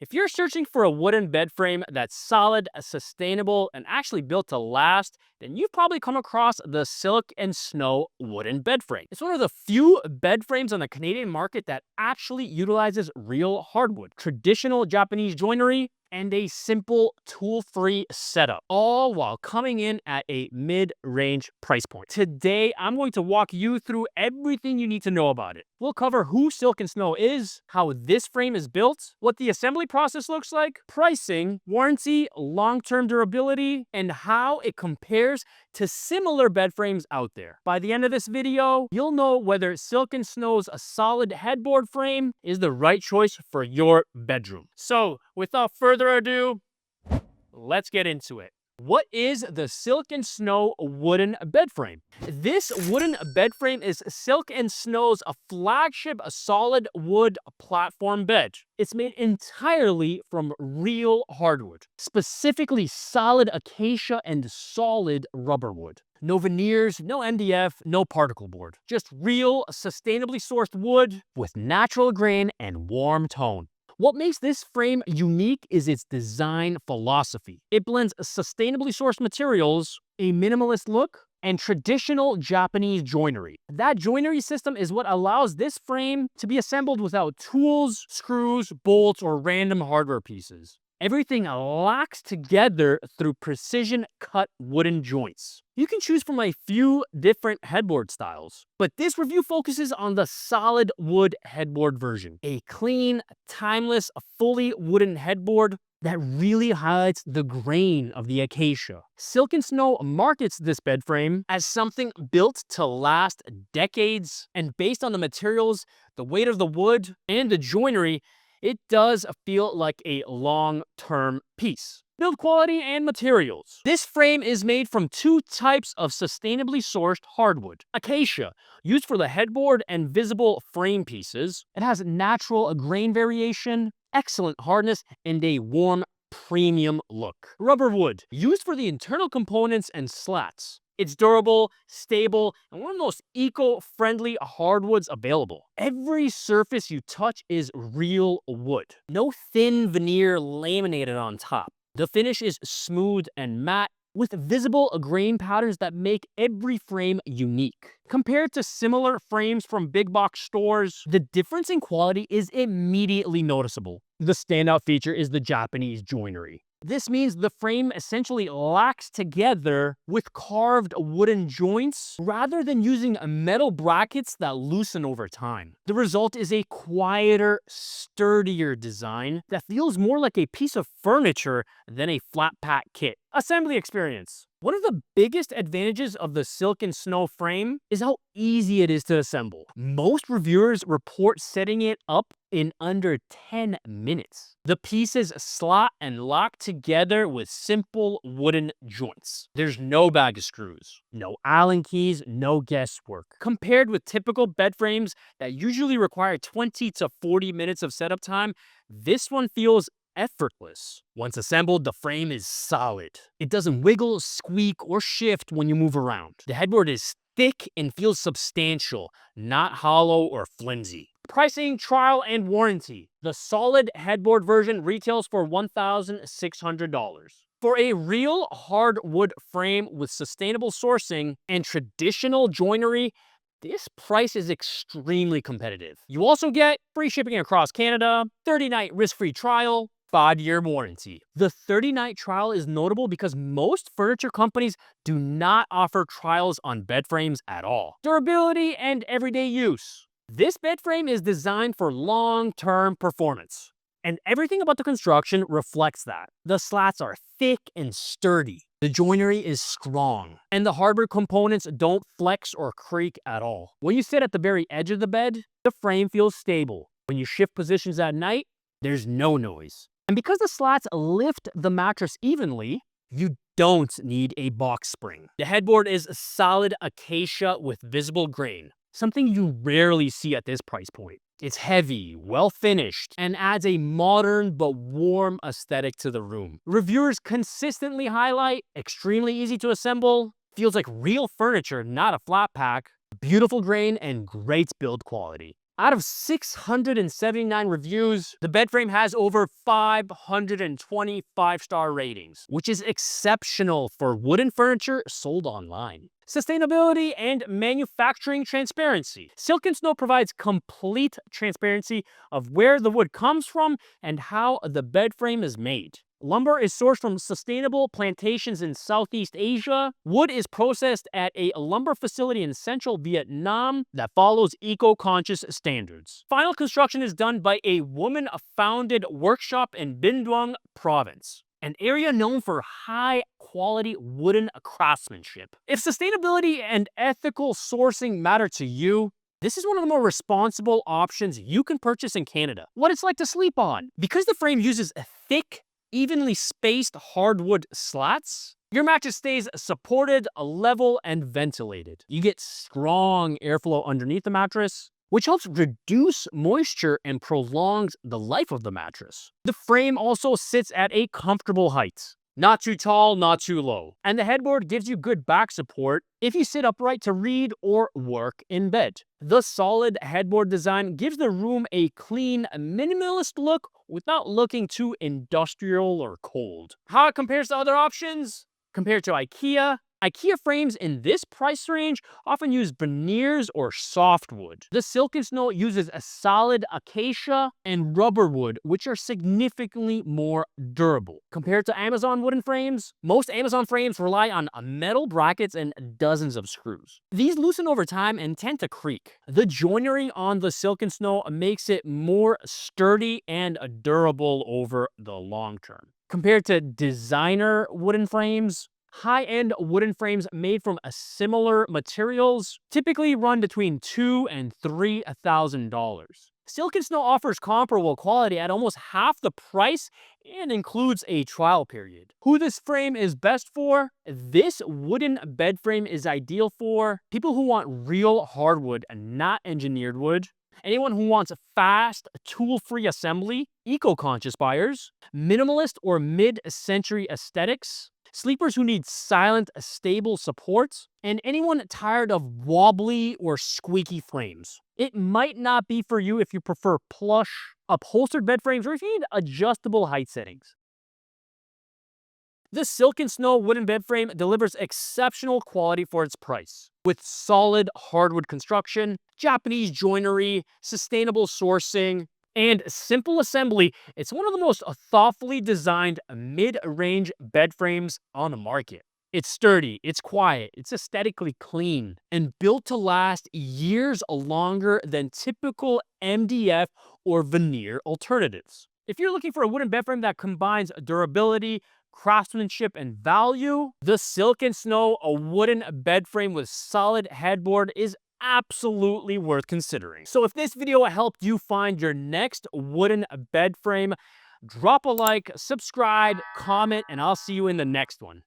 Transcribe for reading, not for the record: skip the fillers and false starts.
If you're searching for a wooden bed frame that's solid, sustainable, and actually built to last, then you've probably come across the Silk and Snow wooden bed frame. It's one of the few bed frames on the Canadian market that actually utilizes real hardwood, traditional Japanese joinery, and a simple tool-free setup, all while coming in at a mid-range price point. Today, I'm going to walk you through everything you need to know about it. We'll cover who Silk and Snow is, how this frame is built, what the assembly process looks like, pricing, warranty, long-term durability, and how it compares to similar bed frames out there. By the end of this video, you'll know whether Silk and Snow's solid headboard frame is the right choice for your bedroom. So, without further ado, let's get into it. What is the Silk and Snow wooden bed frame? This wooden bed frame is Silk and Snow's flagship solid wood platform bed. It's made entirely from real hardwood, specifically solid acacia and solid rubberwood. No veneers, no MDF, no particle board. Just real, sustainably sourced wood with natural grain and warm tone. What makes this frame unique is its design philosophy. It blends sustainably sourced materials, a minimalist look, and traditional Japanese joinery. That joinery system is what allows this frame to be assembled without tools, screws, bolts, or random hardware pieces. Everything locks together through precision-cut wooden joints. You can choose from a few different headboard styles, but this review focuses on the solid wood headboard version. A clean, timeless, fully wooden headboard that really highlights the grain of the acacia. Silk and Snow markets this bed frame as something built to last decades, and based on the materials, the weight of the wood, and the joinery, it does feel like a long-term piece. Build quality and materials. This frame is made from two types of sustainably sourced hardwood. Acacia, used for the headboard and visible frame pieces. It has natural grain variation, excellent hardness, and a warm, premium look. Rubberwood, used for the internal components and slats. It's durable, stable, and one of the most eco-friendly hardwoods available. Every surface you touch is real wood. No thin veneer laminated on top. The finish is smooth and matte, with visible grain patterns that make every frame unique. Compared to similar frames from big box stores, the difference in quality is immediately noticeable. The standout feature is the Japanese joinery. This means the frame essentially locks together with carved wooden joints rather than using metal brackets that loosen over time. The result is a quieter, sturdier design that feels more like a piece of furniture than a flat pack kit. Assembly experience. One of the biggest advantages of the Silk and Snow frame is how easy it is to assemble. Most reviewers report setting it up in under 10 minutes. The pieces slot and lock together with simple wooden joints. There's no bag of screws, no Allen keys, no guesswork. Compared with typical bed frames that usually require 20 to 40 minutes of setup time, this one feels effortless. Once assembled, the frame is solid. It doesn't wiggle, squeak, or shift when you move around. The headboard is thick and feels substantial, not hollow or flimsy. Pricing, trial, and warranty. The solid headboard version retails for $1,600. For a real hardwood frame with sustainable sourcing and traditional joinery, this price is extremely competitive. You also get free shipping across Canada, 30-night risk-free trial, 5-year warranty. The 30-night trial is notable because most furniture companies do not offer trials on bed frames at all. Durability and everyday use. This bed frame is designed for long-term performance, and everything about the construction reflects that. The slats are thick and sturdy. The joinery is strong, and the hardware components don't flex or creak at all. When you sit at the very edge of the bed, the frame feels stable. When you shift positions at night, there's no noise. And because the slats lift the mattress evenly, you don't need a box spring. The headboard is solid acacia with visible grain, something you rarely see at this price point. It's heavy, well-finished, and adds a modern but warm aesthetic to the room. Reviewers consistently highlight extremely easy to assemble, feels like real furniture, not a flat pack, beautiful grain, and great build quality. Out of 679 reviews, the bed frame has over 520 five-star ratings, which is exceptional for wooden furniture sold online. Sustainability and manufacturing transparency. Silk and Snow provides complete transparency of where the wood comes from and how the bed frame is made. Lumber is sourced from sustainable plantations in Southeast Asia. Wood is processed at a lumber facility in central Vietnam that follows eco-conscious standards. Final construction is done by a woman-founded workshop in Binh Duong province, an area known for high-quality wooden craftsmanship. If sustainability and ethical sourcing matter to you, this is one of the more responsible options you can purchase in Canada. What it's like to sleep on. Because the frame uses a thick, evenly spaced hardwood slats, your mattress stays supported, level, and ventilated. You get strong airflow underneath the mattress, which helps reduce moisture and prolongs the life of the mattress. The frame also sits at a comfortable height. Not too tall, not too low. And the headboard gives you good back support if you sit upright to read or work in bed. The solid headboard design gives the room a clean, minimalist look without looking too industrial or cold. How it compares to other options? Compared to IKEA, IKEA frames in this price range often use veneers or softwood. The Silk and Snow uses a solid Acacia and Rubberwood, which are significantly more durable. Compared to Amazon wooden frames, most Amazon frames rely on metal brackets and dozens of screws. These loosen over time and tend to creak. The joinery on the Silk and Snow makes it more sturdy and durable over the long term. Compared to designer wooden frames, high-end wooden frames made from similar materials typically run between $2,000 and $3,000. Silk and Snow offers comparable quality at almost half the price and includes a trial period. Who this frame is best for? This wooden bed frame is ideal for people who want real hardwood and not engineered wood, anyone who wants fast, tool-free assembly, eco-conscious buyers, minimalist or mid-century aesthetics, sleepers who need silent, stable support, and anyone tired of wobbly or squeaky frames. It might not be for you if you prefer plush, upholstered bed frames or if you need adjustable height settings. The Silk and Snow wooden bed frame delivers exceptional quality for its price. With solid hardwood construction, Japanese joinery, sustainable sourcing, and simple assembly, it's one of the most thoughtfully designed mid-range bed frames on the market. It's sturdy, it's quiet, it's aesthetically clean, and built to last years longer than typical MDF or veneer alternatives. If you're looking for a wooden bed frame that combines durability, craftsmanship, and value, the Silk and Snow, a wooden bed frame with solid headboard, is absolutely worth considering. So if this video helped you find your next wooden bed frame, drop a like, subscribe, comment, and I'll see you in the next one.